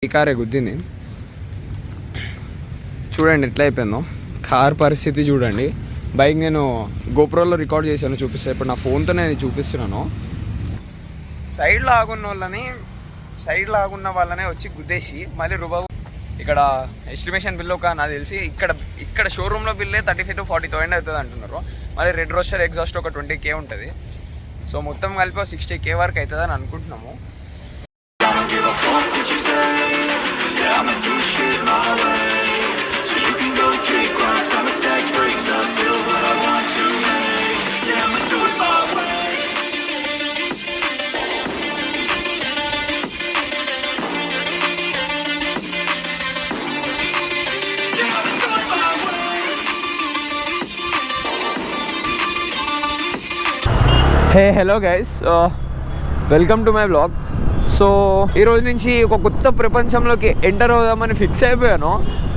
ఈ కారే గుద్దింది. చూడండి ఎట్లా అయిపోయిందో కార్ పరిస్థితి చూడండి. బైక్ నేను గోప్రోలో రికార్డ్ చేశాను, చూపిస్తాను. ఇప్పుడు నా ఫోన్తో నేను చూపిస్తున్నాను. సైడ్ లాగున్న వాళ్ళనే వచ్చి గుద్దేసి మళ్ళీ రుబాబు ఇక్కడ ఎస్టిమేషన్ బిల్ ఒక నాకు తెలిసి ఇక్కడ షోరూంలో బిల్లే 35,000 to 40,000 అవుతుంది అంటున్నారు. మళ్ళీ రెడ్ రోస్టర్ ఎగ్జాస్ట్ ఒక 20,000 ఉంటుంది. సో మొత్తం కలిపి 60,000 వరకు అవుతుంది అని అనుకుంటున్నాము. Hey hello guys, welcome to my blog. So ఈరోజు నుంచి ఒక కొత్త ప్రపంచంలోకి ఎంటర్ అవుదామని ఫిక్స్ అయిపోయాను.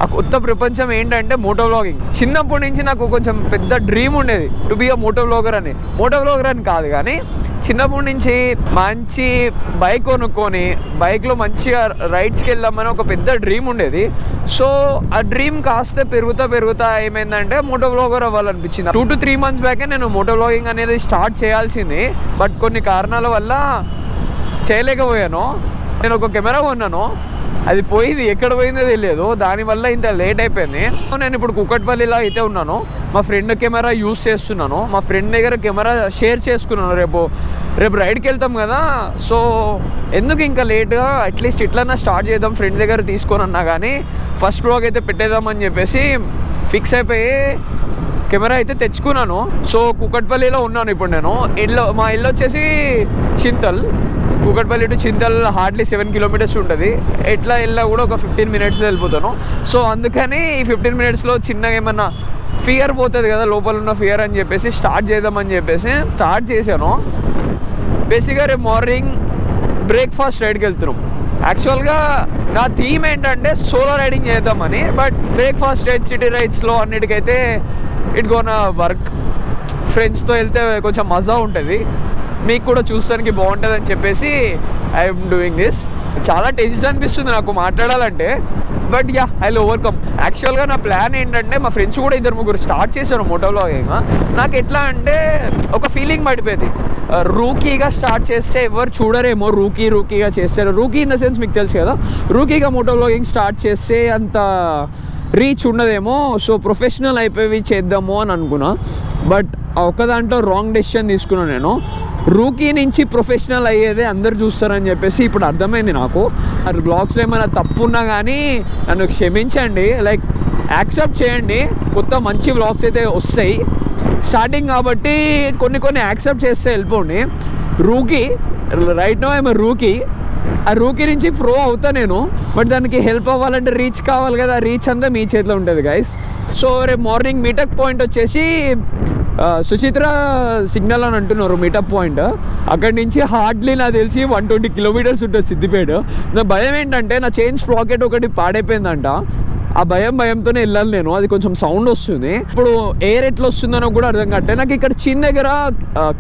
ఆ కొత్త ప్రపంచం ఏంటంటే మోటో వ్లాగింగ్. చిన్నప్పటి నుంచి నాకు కొంచెం పెద్ద డ్రీమ్ ఉండేది to be a moto vlogger అని. మోటో వ్లాగర్ అని కాదు కానీ చిన్నప్పటి నుంచి మంచి బైక్ కొనుక్కొని బైక్లో మంచిగా రైడ్స్కి వెళ్దామని ఒక పెద్ద డ్రీమ్ ఉండేది. సో ఆ డ్రీమ్ కాస్త పెరుగుతా ఏమైందంటే మోటో వ్లాగర్ అవ్వాలనిపించింది. 2 to 3 months బ్యాకే నేను మోటో వ్లాగింగ్ అనేది స్టార్ట్ చేయాల్సింది. బట్ కొన్ని కారణాల వల్ల చేయలేకపోయాను. నేను ఒక కెమెరా కొన్నాను, అది పోయింది, ఎక్కడ పోయిందో తెలియదు. దానివల్ల ఇంత లేట్ అయిపోయింది. నేను ఇప్పుడు కుకట్పల్లిలో అయితే ఉన్నాను. మా ఫ్రెండ్ కెమెరా యూజ్ చేస్తున్నాను. మా ఫ్రెండ్ దగ్గర కెమెరా షేర్ చేసుకున్నాను. రేపు రైడ్కి వెళ్తాం కదా, సో ఎందుకు ఇంకా లేట్గా అట్లీస్ట్ ఇట్లన్నా స్టార్ట్ చేద్దాం ఫ్రెండ్ దగ్గర తీసుకొని అన్నా కానీ ఫస్ట్ బ్లాగ్ అయితే పెట్టేద్దామని చెప్పేసి ఫిక్స్ అయిపోయి కెమెరా అయితే తెచ్చుకున్నాను. సో కుకట్పల్లిలో ఉన్నాను ఇప్పుడు నేను. మా ఇల్లు వచ్చేసి Chintal. Kukatpally to Chintal hardly 7 kilometers ఉంటుంది. ఎట్లా వెళ్ళా కూడా ఒక 15 minutesలో వెళ్ళిపోతాను. సో అందుకని ఈ 15 minutesలో చిన్నగా ఏమన్నా ఫియర్ పోతుంది కదా, లోపల ఉన్న ఫియర్ అని చెప్పేసి స్టార్ట్ చేద్దామని చెప్పేసి స్టార్ట్ చేశాను. బేసిక్గా రేపు మార్నింగ్ బ్రేక్ఫాస్ట్ రైడ్కి వెళ్తున్నాం. యాక్చువల్గా నా థీమ్ ఏంటంటే సోలో రైడింగ్ చేద్దామని. బట్ బ్రేక్ఫాస్ట్ రైడ్ సిటీ రైడ్స్లో అన్నిటికైతే ఇట్ గోన వర్క్. ఫ్రెండ్స్తో వెళ్తే కొంచెం మజా ఉంటుంది, మీకు కూడా చూస్తానికి బాగుంటుంది అని చెప్పేసి ఐఎమ్ డూయింగ్ దిస్. చాలా టెన్షన్ అనిపిస్తుంది నాకు మాట్లాడాలంటే, but yeah I will overcome. యాక్చువల్గా నా ప్లాన్ ఏంటంటే మా ఫ్రెండ్స్ కూడా 2-3 స్టార్ట్ చేశారు మోటో వ్లాగింగ్. నాకు ఎట్లా అంటే ఒక ఫీలింగ్ పడిపోయింది, రూకీగా స్టార్ట్ చేస్తే ఎవరు చూడరేమో, రూకీగా చేస్తారు. రూకీ ఇన్ ద సెన్స్ మీకు తెలుసు కదా, రూకీగా మోటో వ్లాగింగ్ స్టార్ట్ చేస్తే అంత రీచ్ ఉండదేమో. సో ప్రొఫెషనల్ అయిపోయి చేద్దాము అని అనుకున్నా. బట్ ఒక దాంట్లో రాంగ్ డెసిషన్ తీసుకున్నాను నేను. రూకీ నుంచి ప్రొఫెషనల్ అయ్యేదే అందరు చూస్తారని చెప్పేసి ఇప్పుడు అర్థమైంది నాకు. అది బ్లాగ్స్లో ఏమైనా తప్పు ఉన్నా కానీ నన్ను క్షమించండి, లైక్ యాక్సెప్ట్ చేయండి. కొత్త మంచి బ్లాగ్స్ అయితే వస్తాయి. స్టార్టింగ్ కాబట్టి కొన్ని యాక్సెప్ట్ చేస్తే వెళ్ళిపోండి. Rookie right no I'm rookie. ఆ రూకీ నుంచి ప్రో అవుతా నేను. బట్ దానికి హెల్ప్ అవ్వాలంటే రీచ్ కావాలి కదా, రీచ్ అంతా మీ చేతిలో ఉంటుంది గైస్. సో రేపు మార్నింగ్ మీటప్ పాయింట్ వచ్చేసి సుచిత్ర సిగ్నల్ అని అంటున్నారు మీటప్ పాయింట్. అక్కడి నుంచి హార్డ్లీ నాకు తెలిసి 120 kilometers ఉంటుంది సిద్దిపేట. నా భయం ఏంటంటే నా చైన్ స్ప్రాకెట్ ఒకటి పాడైపోయిందంట. ఆ భయంతోనే వెళ్ళాలి నేను. అది కొంచెం సౌండ్ వస్తుంది. ఇప్పుడు ఎయిర్ ఎట్లా వస్తుందనో కూడా అర్థం కావట్లేదు నాకు. ఇక్కడ చిన్న దగ్గర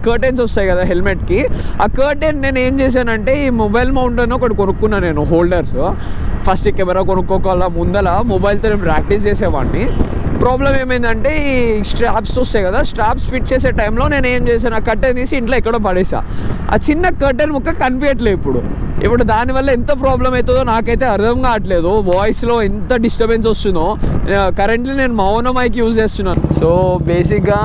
కర్టెన్స్ వస్తాయి కదా హెల్మెట్కి, ఆ కర్టెన్ నేను ఏం చేశానంటే ఈ మొబైల్ మౌంట్ అని ఒకటి కొనుక్కున్నాను నేను, హోల్డర్స్. ఫస్ట్ కెమెరా కొనుక్కోవాల ముందల మొబైల్తో నేను ప్రాక్టీస్ చేసేవాడిని. ప్రాబ్లం ఏమైందంటే ఈ స్ట్రాప్స్ వస్తాయి కదా, స్ట్రాప్స్ ఫిట్ చేసే టైంలో నేను ఏం చేశాను, ఆ కర్టెన్ తీసి ఇంట్లో ఎక్కడో పడేసా. ఆ చిన్న కర్టెన్ ముక్క కనిపించట్లేదు ఇప్పుడు దానివల్ల ఎంత ప్రాబ్లం అవుతుందో నాకైతే అర్థం కావట్లేదు. వాయిస్లో ఎంత డిస్టర్బెన్స్ వస్తుందో. కరెంట్లీ నేను మౌన మైక్ యూజ్ చేస్తున్నాను. సో బేసిక్గా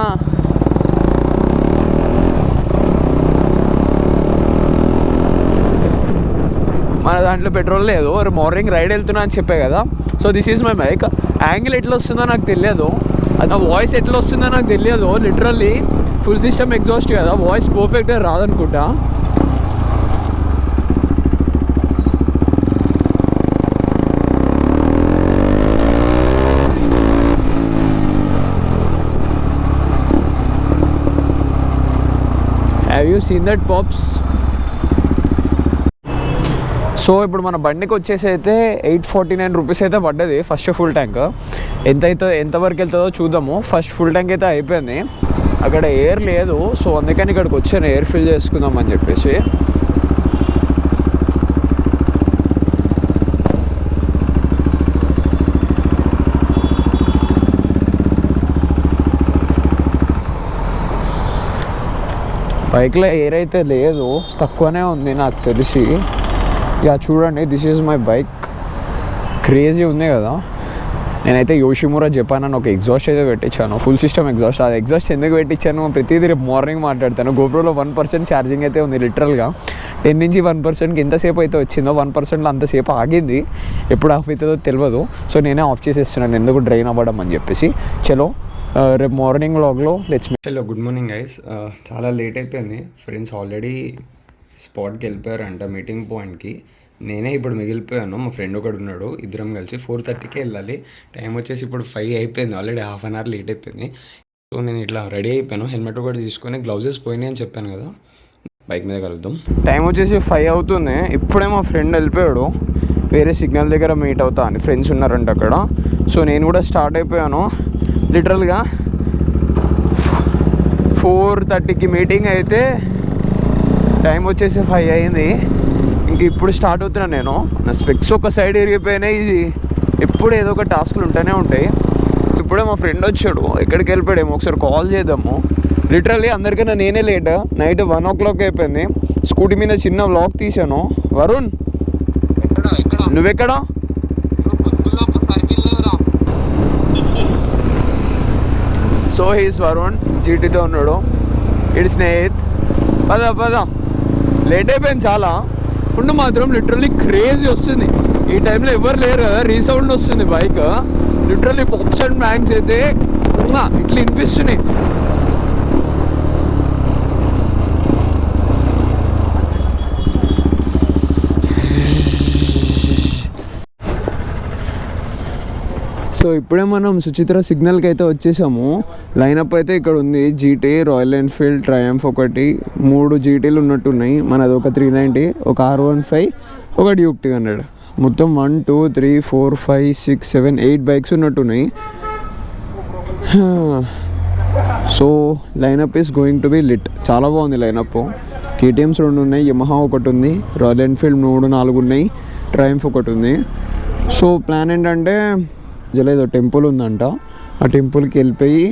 మన దాంట్లో పెట్రోల్ లేదు. మార్నింగ్ రైడ్ వెళ్తున్నా అని చెప్పే కదా. So this is my mic. Angle ఎట్లా వస్తుందో నాకు తెలియదు, నా వాయిస్ ఎట్లా వస్తుందో నాకు తెలియదు. లిటరల్లీ ఫుల్ సిస్టమ్ ఎగ్జాస్ట్ కదా, వాయిస్ పర్ఫెక్ట్గా రాదనుకుంటా. Have you seen that pops? So ఇప్పుడు మన బండికి వచ్చేసి అయితే 849 rupees అయితే పడ్డది ఫస్ట్ ఫుల్ ట్యాంక్. ఎంతవరకు వెళ్తుందో చూద్దాము. ఫస్ట్ ఫుల్ ట్యాంక్ అయితే అయిపోయింది. అక్కడ ఎయిర్ లేదు, సో అందుకని ఇక్కడికి వచ్చాను ఎయిర్ ఫిల్ చేసుకుందాం అని చెప్పేసి. బైక్లో ఎయిర్ అయితే లేదు, తక్కువనే ఉంది నాకు తెలిసి. యా చూడండి, this is my bike. Crazy ఉంది కదా. నేనైతే యోషిమురా జపాన్ అని ఒక ఎగ్జాస్ట్ అయితే పెట్టించాను, ఫుల్ సిస్టమ్ ఎగ్జాస్ట్. అది ఎగ్జాస్ట్ ఎందుకు పెట్టించాను ప్రతిదీ రేపు మార్నింగ్ మాట్లాడతాను. గోప్రోలో 1% ఛార్జింగ్ అయితే ఉంది లిటరల్గా. 10 నుంచి 1%కి ఎంతసేపు అయితే వచ్చిందో 1%లో అంతసేపు ఆగింది. ఎప్పుడు ఆఫ్ అవుతుందో తెలియదు. సో నేనే ఆఫ్ చేసేస్తున్నాను ఎందుకు డ్రైన్ అవ్వడం అని చెప్పేసి. చలో రేపు మార్నింగ్ వ్లాగ్లో let's meet. Hello, good morning guys. చాలా లేట్ అయిపోయింది. ఫ్రెండ్స్ ఆల్రెడీ స్పాట్కి వెళ్ళిపోయారంట మీటింగ్ పాయింట్కి. నేనే ఇప్పుడు మిగిలిపోయాను. మా ఫ్రెండ్ ఒకడు ఉన్నాడు, ఇద్దరం కలిసి 4:30కే వెళ్ళాలి. టైం వచ్చేసి ఇప్పుడు 5 అయిపోయింది, already half an hour late అయిపోయింది. సో నేను ఇట్లా రెడీ అయిపోయాను, హెల్మెట్ ఒకటి తీసుకొని. గ్లౌజెస్ పోయినాయి అని చెప్పాను కదా, బైక్ మీద కలుద్దాం. టైం వచ్చేసి 5 అవుతుంది. ఇప్పుడే మా ఫ్రెండ్ వెళ్ళిపోయాడు, వేరే సిగ్నల్ దగ్గర మీట్ అవుతా అని. ఫ్రెండ్స్ ఉన్నారంట అక్కడ. సో నేను కూడా స్టార్ట్ అయిపోయాను. లిటరల్గా 4:30కి మీటింగ్ అయితే టైం వచ్చేసి 5 అయింది. ఇంక ఇప్పుడు స్టార్ట్ అవుతున్నాను నేను. నా స్పెక్స్ ఒక సైడ్ విరిగిపోయినాయి. ఇది ఎప్పుడు ఏదో ఒక టాస్క్లు ఉంటూనే ఉంటాయి. ఇప్పుడే మా ఫ్రెండ్ వచ్చాడు, ఎక్కడికి వెళ్ళిపోయాడేమో, ఒకసారి కాల్ చేద్దాము. లిటరల్లీ అందరికన్నా నేనే లేట్. నైట్ 1 o'clock అయిపోయింది. స్కూటీ మీద చిన్న వ్లాగ్ తీసాను. వరుణ్, నువ్వెక్కడా? సో హీస్ వరుణ్, జీటీతో ఉన్నాడు. ఇటు స్నేహిత్. పద లేట్ అయిపోయింది చాలా. ఉండు మాత్రం లిటరల్లీ క్రేజీ వస్తుంది. ఈ టైంలో ఎవరు లేరు కదా, రీసౌండ్ వస్తుంది bike. Literally pops and bangs అయితే ఇట్లా వినిపిస్తున్నాయి. సో ఇప్పుడే మనం సుచిత్ర సిగ్నల్కి అయితే వచ్చేసాము. లైనప్ అయితే ఇక్కడ ఉంది. జీటీ, రాయల్ ఎన్ఫీల్డ్, ట్రయంఫ్ ఒకటి, 3 జీటీలు ఉన్నట్టున్నాయి. మనది ఒక 390, ఒక R15, ఒక డ్యూక్ 200. మొత్తం 1 2 3 4 5 6 7 8 బైక్స్ ఉన్నట్టున్నాయి. So lineup is going to be lit. చాలా బాగుంది లైనప్. కేటీఎమ్స్ 2 ఉన్నాయి, యమహా ఒకటి ఉంది, రాయల్ ఎన్ఫీల్డ్ 3 4 ఉన్నాయి, ట్రయంఫ్ ఒకటి ఉంది. సో ప్లాన్ ఏంటంటే ఏదో టెంపుల్ ఉందంట, ఆ టెంపుల్కి వెళ్ళిపోయి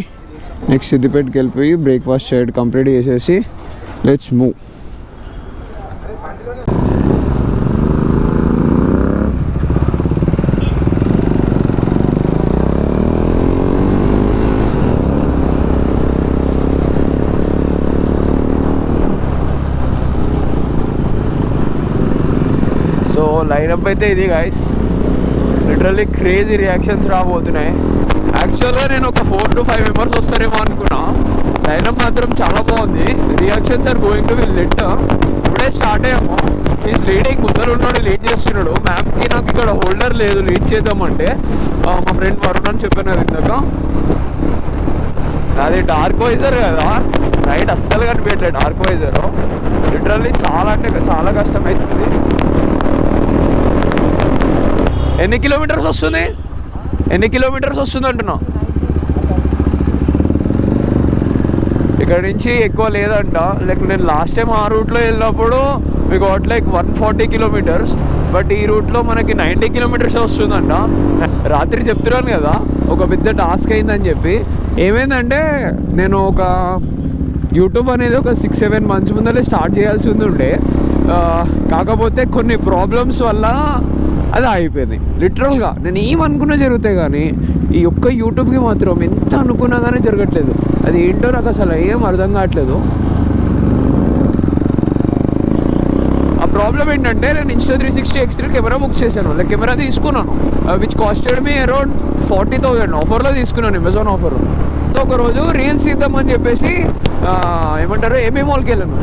నెక్స్ట్ సిద్దిపేటకి వెళ్ళిపోయి బ్రేక్ఫాస్ట్ చేయడం కంప్లీట్ చేసేసి లెట్స్ మూవ్. సో లైనప్ అయితే ఇది గైస్. లిటరల్లీ క్రేజీ రియాక్షన్స్ రాబోతున్నాయి. యాక్చువల్గా నేను ఒక 4 to 5 మెంబర్స్ వస్తారేమో అనుకున్నా. లైనప్ మాత్రం చాలా బాగుంది. Reactions are going to be lit. ఇప్పుడే స్టార్ట్ అయ్యాము. Is leading. ముందర ఉన్నాడు, లీడ్ చేస్తున్నాడు. మ్యామ్కి నాకు ఇక్కడ హోల్డర్ లేదు లీడ్ చేద్దామంటే. మా ఫ్రెండ్ వరుణ్ అని చెప్పాను కదా ఇందాక. అది డార్క్ వైజర్ కదా, రైట్ అస్సలు కనిపించట్లేదు డార్క్ వైజర్. లిటరల్లీ చాలా అంటే చాలా కష్టమవుతుంది. ఎన్ని కిలోమీటర్స్ వస్తుంది అంటున్నా. ఇక్కడ నుంచి ఎక్కువ లేదంట. లైక్ నేను లాస్ట్ టైం ఆ రూట్లో వెళ్ళినప్పుడు మీకు వాట్ లైక్ 140 kilometers, బట్ ఈ రూట్లో మనకి 90 kilometers వస్తుందంట. రాత్రి చెప్తున్నాను కదా ఒక పెద్ద టాస్క్ అయిందని చెప్పి. ఏమైందంటే నేను ఒక యూట్యూబ్ అనేది ఒక 6-7 months ముందరే స్టార్ట్ చేయాల్సి ఉండే. కాకపోతే కొన్ని ప్రాబ్లమ్స్ వల్ల అది అయిపోయింది. లిటరల్గా నేను ఏమనుకున్నా జరుగుతాయి, కానీ ఈ ఒక్క యూట్యూబ్కి మాత్రం ఎంత అనుకున్నా కానీ జరగట్లేదు. అది ఏంటో నాకు అసలు ఏం అర్థం కావట్లేదు. ఆ ప్రాబ్లం ఏంటంటే నేను Insta360 X3 కెమెరా బుక్ చేశాను, లైక్ కెమెరా తీసుకున్నాను, విచ్ కాస్టెడ్ మీ అరౌండ్ 40,000. ఆఫర్లో తీసుకున్నాను, అమెజాన్ ఆఫర్. సో ఒకరోజు రీల్స్ ఇద్దామని చెప్పేసి ఏమంటారు ఏమీ మాల్కి వెళ్ళాను.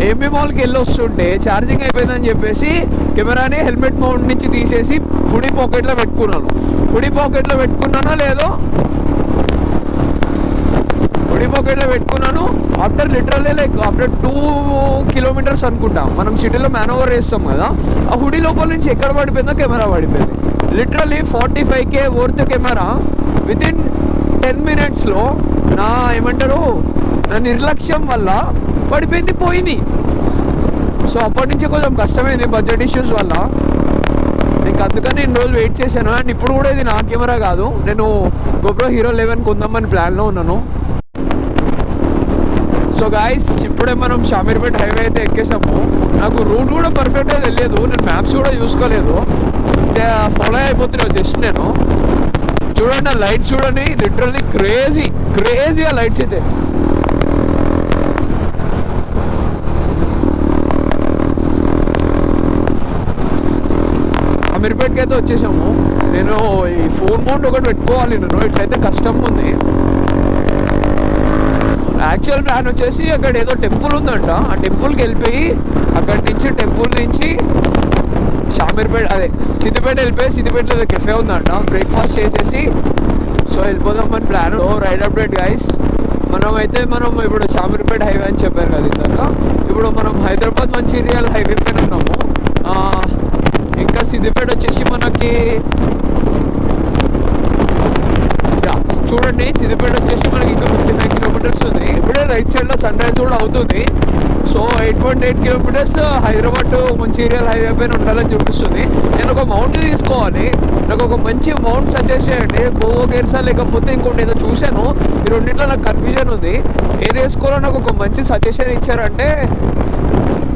ఏమీ మాల్కి వెళ్ళి వస్తుంటే ఛార్జింగ్ అయిపోయిందని చెప్పేసి కెమెరాని హెల్మెట్ మౌంట్ నుంచి తీసేసి కుడి పాకెట్లో పెట్టుకున్నాను. కుడి పాకెట్లో పెట్టుకున్నాను. After literally like after 2 kilometers అనుకుంటాం, మనం సిటీలో మ్యానోవర్ వేస్తాం కదా, ఆ హుడీ లోపల నుంచి ఎక్కడ పడిపోయిందో కెమెరా పడిపోయింది. Literally 45K worth camera within 10 minutesలో నా నిర్లక్ష్యం వల్ల పడిపోయింది, పోయింది. సో అప్పటి నుంచి కొంచెం కష్టమైంది బడ్జెట్ ఇష్యూస్ వల్ల. ఇంకా అందుకని నేను రోజులు వెయిట్ చేశాను. అండ్ ఇప్పుడు కూడా ఇది నా కెమెరా కాదు, నేను GoPro Hero 11 కొందామని ప్లాన్లో ఉన్నాను. సో సో గాయస్ ఇప్పుడే మనం షామీర్పేట్ హైవే అయితే ఎక్కేసాము. నాకు రూట్ కూడా పర్ఫెక్ట్గా తెలియదు, నేను మ్యాప్స్ కూడా చూసుకోలేదు, ఫాలో అయిపోతున్నాను జస్ట్ నేను. చూడండి ఆ లైట్స్ చూడండి, లిటరల్లీ క్రేజీ ఆ లైట్స్ అయితే. షామీర్పేట్కి అయితే వచ్చేసాము. నేను ఈ ఫోన్ మౌంట్ ఒకటి పెట్టుకోవాలి, నేను ఇట్లయితే కష్టంగా ఉంది. యాక్చువల్ ప్లాన్ వచ్చేసి అక్కడ ఏదో టెంపుల్ ఉందంట, ఆ టెంపుల్కి వెళ్ళిపోయి అక్కడి నుంచి టెంపుల్ నుంచి షామీర్పేట్ అదే సిద్దిపేట వెళ్ళిపోయి సిద్దిపేటలో ఏదో కెఫే ఉందంట, బ్రేక్ఫాస్ట్ చేసేసి సో వెళ్ళిపోదాం మన ప్లాన్. Ride update guys. మనం ఇప్పుడు షామీర్పేట్ హైవే అని చెప్పారు కదా ఇందాక, ఇప్పుడు మనం హైదరాబాద్ మంచిర్యాల హైవే పైన ఉన్నాము. ఇంకా సిద్దిపేట వచ్చేసి మనకి చూడండి, సిద్దిపేట వచ్చేసి మనకి ఇంకా 55 కిలోమీటర్స్ ఉంది. ఇప్పుడే రైట్ సైడ్లో సన్ రైజ్ కూడా అవుతుంది. So 8.8 kilometres Hyderabad to Mancherial highway పైన ఉండాలని చూపిస్తుంది. నేను ఒక మౌంట్ తీసుకోవాలి, నాకు ఒక మంచి మౌంట్ సజెస్ట్ చేయండి. గోవా లేకపోతే ఇంకోటి ఏదో చూశాను, ఈ రెండింటిలో నాకు కన్ఫ్యూజన్ ఉంది. ఏది వేసుకోవాలో నాకు ఒక మంచి సజెషన్ ఇచ్చారంటే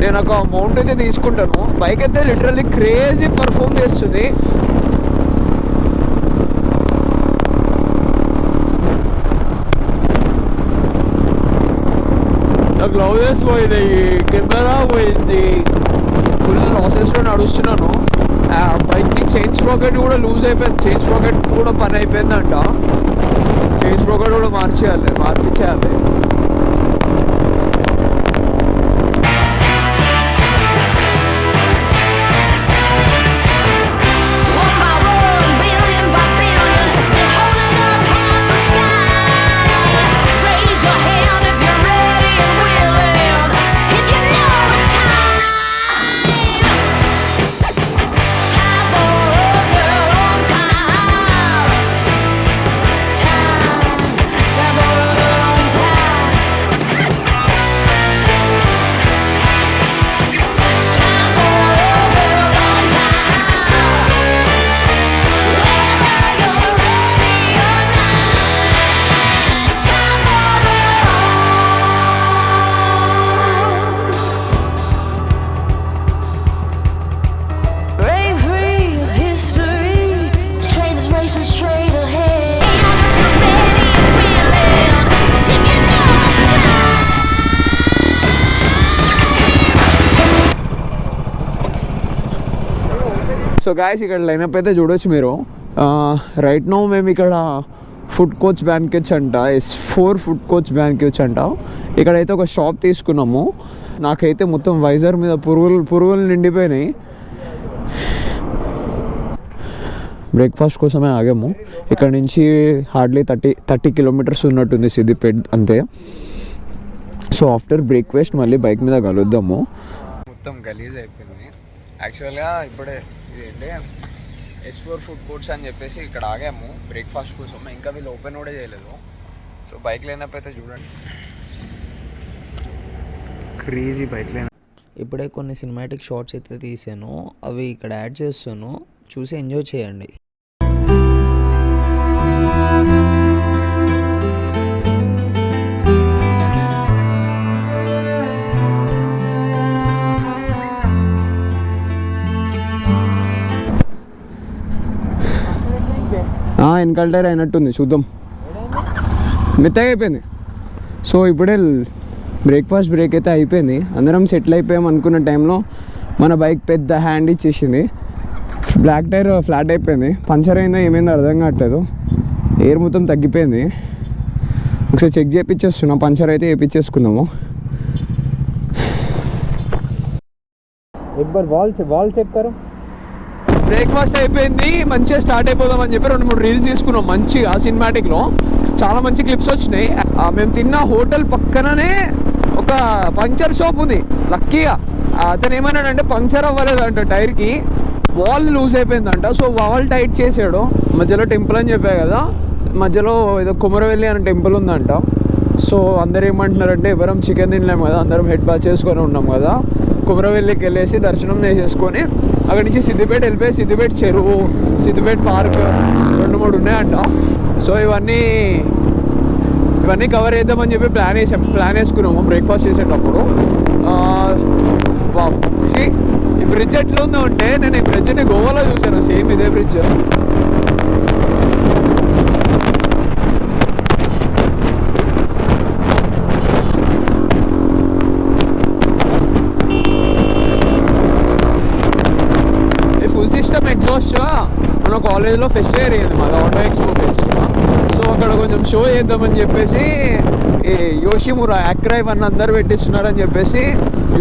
నేను ఒక మౌంట్ అయితే తీసుకుంటాను. బైక్ అయితే లిటరల్లీ క్రేజీ పర్ఫామ్ చేస్తుంది. గ్లౌజెస్ పోయింది, కెమెరా పోయింది, ఫుల్ లాసెస్లో నడుస్తున్నాను. బైక్కి చైన్ స్ప్రాకెట్ కూడా లూజ్ అయిపోయింది, చైన్ స్ప్రాకెట్ కూడా పని అయిపోయిందంట. చైన్ స్ప్రాకెట్ కూడా మార్పించేయాలి. సో గాయస్ ఇక్కడ లైనప్ అయితే చూడొచ్చు మీరు. రైట్ నో మేము ఇక్కడ ఫుడ్ కోచ్ బ్యాంకెట్స్ అంట, S4 ఫుడ్ కోచ్ బ్యాంకెట్స్ అంట. ఇక్కడైతే ఒక షాప్ తీసుకున్నాము. నాకైతే మొత్తం వైజర్ మీద పురుగులు నిండిపోయినాయి. బ్రేక్ఫాస్ట్ కోసమే ఆగాము. ఇక్కడ నుంచి హార్డ్లీ 30 కిలోమీటర్స్ ఉన్నట్టుంది సిద్దిపేట అంతే. సో ఆఫ్టర్ బ్రేక్ఫాస్ట్ మళ్ళీ బైక్ మీద కలుద్దాము. మొత్తం గలీజ్ అయిపోయింది యాక్చువల్గా. ఇప్పుడే ఇదేంటి S4 ఫుడ్ కోర్ట్స్ అని చెప్పేసి ఇక్కడ ఆగాము బ్రేక్ఫాస్ట్ కోసం. ఇంకా వీళ్ళు ఓపెన్ కూడా చేయలేదు. సో బైక్ లైనప్ అయితే చూడండి, క్రేజీ బైక్ లైన్. ఇప్పుడే కొన్ని సినిమాటిక్ షార్ట్స్ అయితే తీసాను, అవి ఇక్కడ యాడ్ చేస్తాను, చూసి ఎంజాయ్ చేయండి. వెనకాల టైర్ అయినట్టుంది, చూద్దాం. మెత్తగా అయిపోయింది. సో ఇప్పుడే బ్రేక్ఫాస్ట్ బ్రేక్ అయితే అయిపోయింది. అందరం సెటిల్ అయిపోయాం అనుకున్న టైంలో మన బైక్ పెద్ద హ్యాండ్ ఇచ్చేసింది. బ్లాక్ టైర్ ఫ్లాట్ అయిపోయింది, పంచర్ అయిందో ఏమైందో అర్థం కావట్లేదు. ఎయిర్ మొత్తం తగ్గిపోయింది. ఒకసారి చెక్ చేయించేస్తున్నా, పంచర్ అయితే వేయించేసుకుందాము. వాల్ చెక్ కరో. బ్రేక్ఫాస్ట్ అయిపోయింది, మంచిగా స్టార్ట్ అయిపోదాం అని చెప్పి 2-3 రీల్స్ తీసుకున్నాం మంచిగా సినిమాటిక్లో. చాలా మంచి క్లిప్స్ వచ్చినాయి. మేము తిన్న హోటల్ పక్కననే ఒక పంచర్ షాప్ ఉంది. లక్కీగా అతను ఏమన్నాడంటే పంచర్ అవ్వలేదంట టైర్కి, వాల్ లూజ్ అయిపోయిందంట. సో వాల్ టైట్ చేసాడు. మధ్యలో టెంపుల్ అని చెప్పాయి కదా, మధ్యలో ఏదో కుమరవెల్లి అనే టెంపుల్ ఉందంట. సో అందరు ఏమంటున్నారంటే ఎవరం చికెన్ తినలేము కదా, అందరం హెడ్ బాత్ చేసుకొని ఉన్నాం కదా, కుమరవెల్లికి వెళ్ళేసి దర్శనం చేసేసుకొని అక్కడి నుంచి సిద్దిపేట వెళ్ళిపోయి సిద్దిపేట చెరువు, సిద్దిపేట పార్క్ 2-3 ఉన్నాయంట. సో ఇవన్నీ ఇవన్నీ కవర్ చేద్దామని చెప్పి ప్లాన్ వేసుకున్నాము బ్రేక్ఫాస్ట్ చేసేటప్పుడు. ఈ బ్రిడ్జ్ ఎట్లా ఉందో అంటే నేను ఈ బ్రిడ్జ్ని గోవాలో చూసాను, సేమ్ ఇదే బ్రిడ్జ్. ఈ ఫుల్ సిస్టమ్ ఎగ్జాస్ట్ మన కాలేజ్లో ఫెస్ట్ జరిగింది, మాది ఆటో ఎక్స్పో ఫెస్ట్. సో అక్కడ కొంచెం షో చేద్దామని చెప్పేసి ఈ యోషిమురా యాక్రై వన్ అందరు పెట్టిస్తున్నారని చెప్పేసి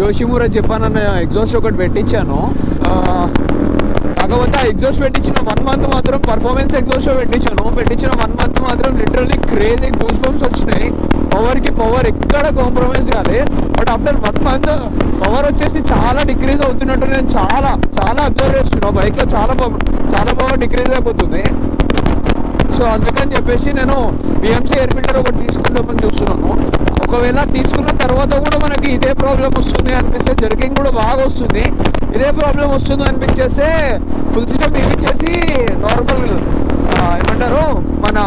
యోషిమురా జపాన్ అన్న ఎగ్జాస్ట్ ఒకటి పెట్టించాను. కాకపోతే ఆ ఎగ్జాస్ట్ పెట్టించిన 1 month మాత్రం పర్ఫార్మెన్స్ ఎగ్జాస్ట్ పెట్టించిన 1 month మాత్రం లిటరల్లీ క్రేజీ గూస్ బంప్స్ వచ్చినాయి. పవర్కి పవర్ ఎక్కడ కాంప్రమైజ్ కాలే. బట్ ఆఫ్టర్ 1 month పవర్ వచ్చేసి చాలా డిక్రీజ్ అవుతున్నట్టు నేను చాలా అబ్జర్వ్ చేస్తున్నాను. బైక్లో చాలా పవర్ డిక్రీజ్ అయిపోతుంది. సో అందుకని చెప్పేసి నేను బిఎంసీ ఎయిర్ ఫిల్టర్ ఒకటి తీసుకుందామని చూస్తున్నాను. ఒకవేళ తీసుకున్న తర్వాత కూడా మనకి ఇదే ప్రాబ్లం వస్తుంది అనిపిస్తే, జర్కింగ్ కూడా బాగా వస్తుంది, ఇదే ప్రాబ్లం వస్తుంది అనిపించేస్తే ఫుల్ సిస్టమ్ తీపిచ్చేసి నార్మల్ ఏమంటారు మన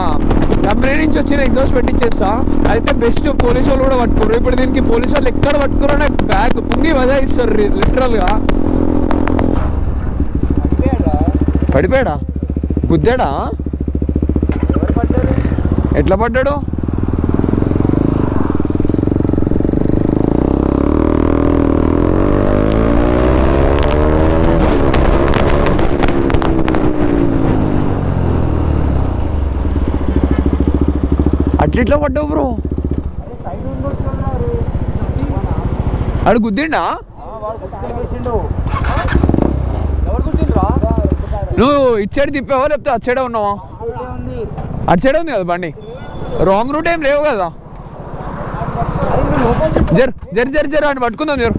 కంపెనీ నుంచి వచ్చిన ఎగ్జాస్ట్ పెట్టించేస్తా. అయితే బెస్ట్. పోలీసు వాళ్ళు కూడా పట్టుకోరు. ఇప్పుడు దీనికి పోలీసు వాళ్ళు ఎక్కడ పట్టుకున్నా బ్యాగ్ పుంగి వదాయిస్తారు లిటరల్గా. పడిపోయాడా? గుద్దాడా? ఎట్లా పడ్డాడు? అట్లా పడ్డావు బ్రో? అడు గుద్దిండా? నువ్వు ఇటు సైడ్ తిప్పావా లేకపోతే అటు సైడే ఉన్నావా? అటు సైడే ఉంది కదా బండి. రాంగ్ రూట్ ఏం లేవు కదా. జర అని పట్టుకుందాం జరు.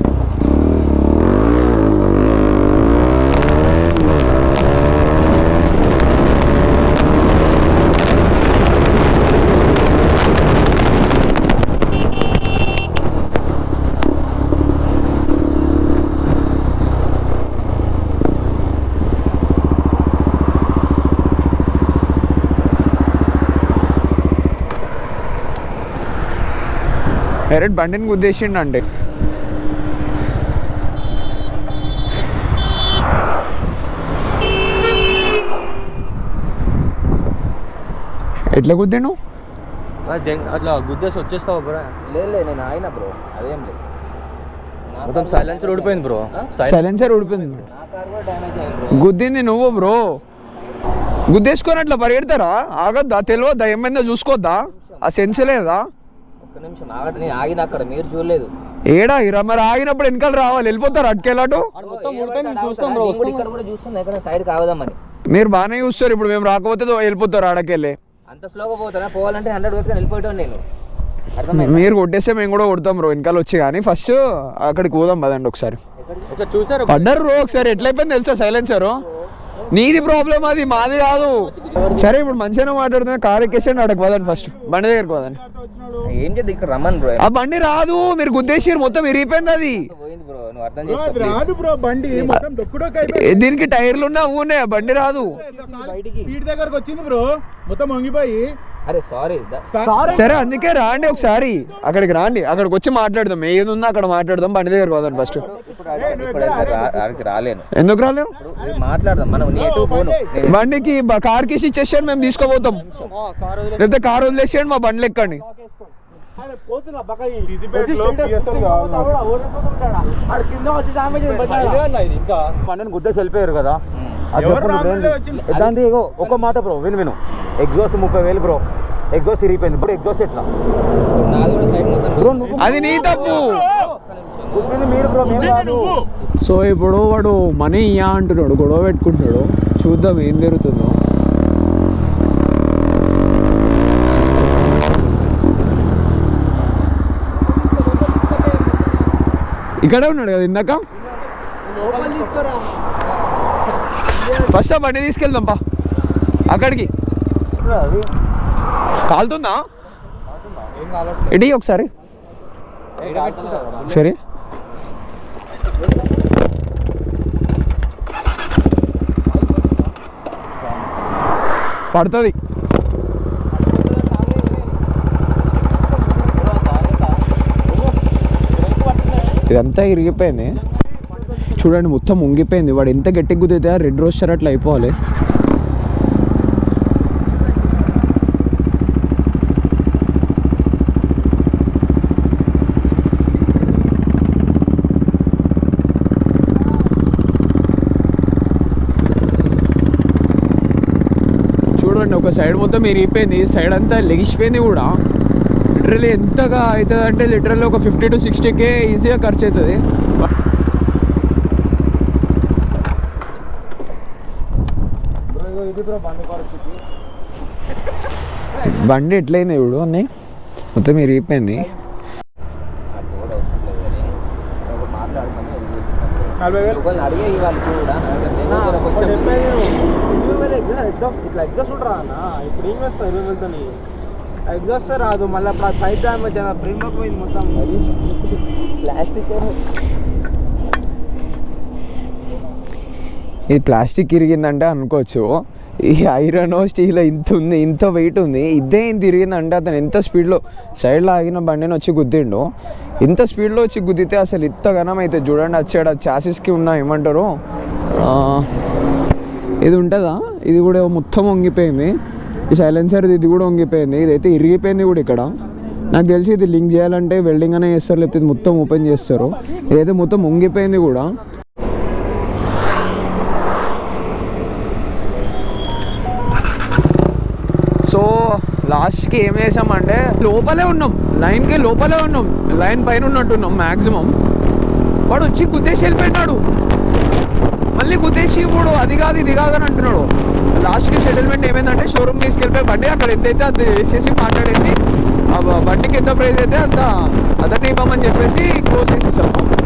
డైరెక్ట్ బండిని గుద్దేసిండండి. ఎట్లా గుద్దాను? అట్లా గుద్దేసి వచ్చేస్తావు బ్రో? లేదు నేను ఆయన బ్రో, అదేం లేదు. మొత్తం సైలెన్సర్ ఊడిపోయింది బ్రో. సైలెన్సర్ ఊడిపోయింది. నా కార్ కూడా డ్యామేజ్ అయింది బ్రో. గుద్దింది నువ్వు బ్రో. గుద్దేసుకొని అట్లా పరిగెడతారా? ఆగొద్దా? తెలియద్దా? ఏమైందో చూసుకోద్దా? ఆ సెన్స్ లేదా? ఒక్క నిమిషం ఆగండి, నేను ఆగిన అక్కడ, మీరు చూడలేదు. ఏడా ఇరా మరి ఆగినప్పుడు వెనకాల రావాలి, వెళ్ళిపోతారు అటుకెళ్ళాటు. ఇక్కడ కూడా చూస్తున్నా, ఎక్కడ సైడ్ కావదామని. మీరు బాగానే చూస్తారు, ఇప్పుడు మేము రాకపోతే వెళ్ళిపోతారు ఆడకెళ్ళి. అంత స్లోగా పోతానా? పోవాలంటే 100 వరకు వెళ్ళిపోయాను నేను. మీరు కొట్టేస్తే మేము కూడా కొడతాం బ్రో వెనకాల వచ్చి. కానీ ఫస్ట్ అక్కడికి పోదాం పదండి ఒకసారి. చూసారు పడ్డారు బ్రో ఒకసారి. ఎట్లయిపోయింది తెలుసా సైలెన్సర్? నీది ప్రాబ్లం, అది మాది కాదు. సరే ఇప్పుడు మంచిగానే మాట్లాడుతున్నా. కార్ ఎక్కేసండి, అక్కడికి పోదండి. ఫస్ట్ బండి దగ్గరికి పోదండి. ఏం చేద్దాం ఇక్కడ రమ్మని బ్రో. ఆ బండి రాదు, మీరు గుద్దేసి మొత్తం విరిగిపోయింది. అది పోయింది బ్రో, నువ్వు అర్థం చేసుకో. దీనికి టైర్లు ఉన్నా ఊనే, బండి రాదు. సీట్ దగ్గరకు వచ్చింది బ్రో, మొత్తం వంగిపోయి. అరే సారీ. సరే అందుకే రాండి ఒకసారి, అక్కడికి రాండి, అక్కడికి వచ్చి మాట్లాడదాం. ఏది ఉందో అక్కడ మాట్లాడదాం. బండి దగ్గర పోదాం ఫస్ట్. ఇప్పుడు రాలేను. ఎందుకు రాలేను? మాట్లాడదాం మనం. బండికి కార్ కేసి ఇచ్చేసాడు, మేము తీసుకోపోతాం. లేకపోతే కార్ వదిలేసాడు, మా బండ్లు ఎక్కండి. గుద్దేసి వెళ్ళిపోయారు కదా. దాని ఒక మాట బ్రో, విను. Exhaust 30,000 bro. ఎగ్జాస్ట్ తిరిగిపోయింది. ఇప్పుడు ఎగ్జాస్ట్ ఎట్లా? అది నీ తప్పు. మీరు బ్రో. సో ఇప్పుడు వాడు మనీ ఇయ్యా అంటున్నాడు, గొడవ పెట్టుకుంటున్నాడు. చూద్దాం ఏం జరుగుతుందో. ఇక్కడే ఉన్నాడు కదా ఇందాక. ఫస్ట్ ఆ బండి తీసుకెళ్దాం పా అక్కడికి. కాలుతుందా? ఇటీ ఒకసారి సరే. పడుతుంది. ఇదంతా ఇరిగిపోయింది చూడండి, మొత్తం ఉంగిపోయింది. వాడు ఎంత గట్టిగా కుదిరితే రెడ్ రోస్టర్ అట్లా అయిపోవాలి. చూడండి ఒక సైడ్ మొత్తం ఇరిగిపోయింది, సైడ్ అంతా లెగిసిపోయింది కూడా. లిటరల్లీ ఎంతగా అవుతుంది అంటే లిటరల్లీ ఒక 50 to 60K ఈజీగా ఖర్చు అవుతుంది. బండి ఎట్లయింది ఇప్పుడు అన్నీ మొత్తం ఇరిగిపోయింది. ఒకళ్ళు అడిగే ఇవ్వాలి కూడా ఇట్లా ఎగ్జాస్ట్ ఉంటారా అన్న? ఇప్పుడు ఏం వేస్తా 20,000 ఎగ్జాస్ట్ రాదు, మళ్ళీ పైప్ డ్యామేజ్ ఫ్రేమ్ పోయింది మొత్తం. ప్లాస్టిక్ ఇది ప్లాస్టిక్ ఇరిగిందంటే అనుకోవచ్చు, ఈ ఐరన్ స్టీల్ ఇంత ఉంది, ఇంత వెయిట్ ఉంది, ఇదే ఇంత ఇరిగిందంటే అతను ఎంత స్పీడ్లో సైడ్లో ఆగిన బండిని వచ్చి గుద్దిండు. ఇంత స్పీడ్లో వచ్చి గుద్దితే అసలు ఇంత ఘనం అయితే చూడండి. వచ్చాడు చాసిస్కి ఉన్న ఏమంటారు ఇది ఉంటుందా, ఇది కూడా మొత్తం వంగిపోయింది. ఈ సైలెన్సర్ ఇది కూడా వంగిపోయింది, ఇదైతే ఇరిగిపోయింది కూడా. ఇక్కడ నాకు తెలిసి ఇది లింక్ చేయాలంటే వెల్డింగ్ అనే చేస్తారు, లేకపోతే ఇది మొత్తం ఓపెన్ చేస్తారు. ఇదైతే మొత్తం వంగిపోయింది కూడా. సో లాస్ట్కి ఏం చేసామంటే లోపలే ఉన్నాం, లైన్కి లోపలే ఉన్నాం, లైన్ పైన ఉన్నట్టున్నాం మ్యాక్సిమం. వాడు వచ్చి గుద్దేసి వెళ్ళిపోయినాడు, మళ్ళీ గుద్దేసి ఇప్పుడు అది కాదు ఇది కాదని అంటున్నాడు. లాస్ట్కి సెటిల్మెంట్ ఏమైందంటే షోరూమ్ తీసుకెళ్ళిపోయి బండి అక్కడ ఎంతైతే అది వేసేసి మాట్లాడేసి ఆ బండికి ఎంత ప్రైస్ అయితే అంత అదన్నీ ఇవ్వమని చెప్పేసి క్లోజ్ చేసేసాము.